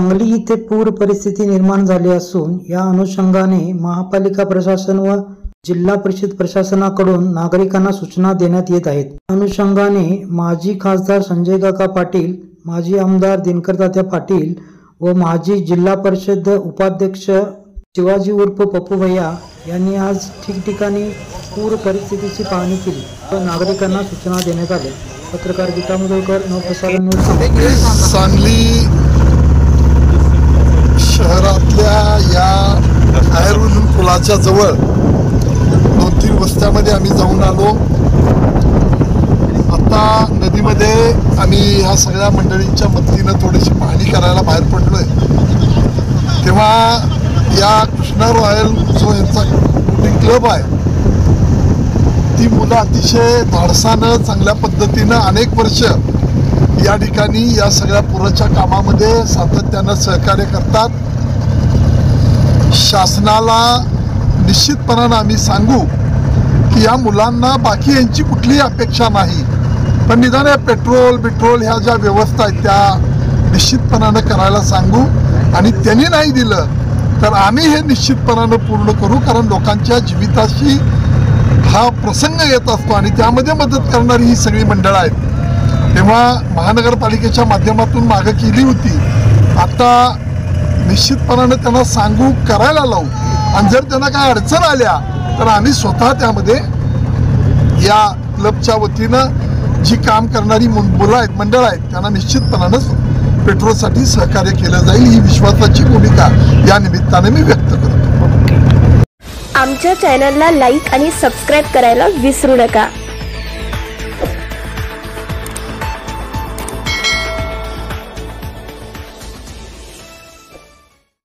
सांगली येथे पूर परिस्थिती निर्माण झाली असून या अनुषंगाने महापालिका प्रशासन व जिल्हा परिषद प्रशासनाकडून नागरिकांना सूचना देण्यात येत आहेत। अनुषंगाने माजी खासदार संजय काका पाटील, माजी आमदार दिनकर तात्या पाटील व माजी जिल्हा परिषद उपाध्यक्ष शिवाजी उर्फ पप्पू भैया यांनी आज ठिकठिकाणी पूर परिस्थितीची पाहणी केली व नागरिकांना सूचना देण्यात आल्या। पत्रकार गीता मुदळकर, नवप्रसारण न्यूज, सांगली शहरातल्या या आयर्विन पुलाच्या जवळ 2-3 वस्त्यामध्ये आम्ही जाऊन आलो। आता नदीमध्ये आम्ही ह्या सगळ्या मंडळींच्या मदतीनं थोडीशी पाहणी करायला बाहेर पडलोय, तेव्हा या कृष्णा रॉयल जो यांचा बोटिंग क्लब आहे, ती मुलं अतिशय धाडसानं चांगल्या पद्धतीनं अनेक वर्ष या ठिकाणी या सगळ्या पुराच्या कामामध्ये सातत्यानं सहकार्य करतात। शासनाला निश्चितपणानं आम्ही सांगू की या मुलांना बाकी यांची कुठलीही अपेक्षा नाही, पण निदान या पेट्रोल ह्या ज्या व्यवस्था आहेत त्या निश्चितपणानं करायला सांगू, आणि त्यांनी नाही दिलं तर आम्ही हे निश्चितपणानं पूर्ण करू, कारण लोकांच्या जीविताशी हा प्रसंग येत असतो आणि त्यामध्ये मदत करणारी ही सगळी मंडळं आहेत। तेव्हा महानगरपालिकेच्या माध्यमातून मागं केली होती, आता निश्चितपणानं त्यांना सांगू, करायला लावू, आणि जर त्यांना काय अडचण आल्या तर आम्ही स्वतः त्यामध्ये या क्लबच्या वतीनं जी काम करणारी मुलं आहेत, मंडळ आहेत, त्यांना निश्चितपणानं पेट्रोलसाठी सहकार्य केलं जाईल, ही विश्वासाची भूमिका या निमित्ताने मी व्यक्त करतो। आमच्या चॅनलला लाईक आणि सबस्क्राईब करायला विसरू नका।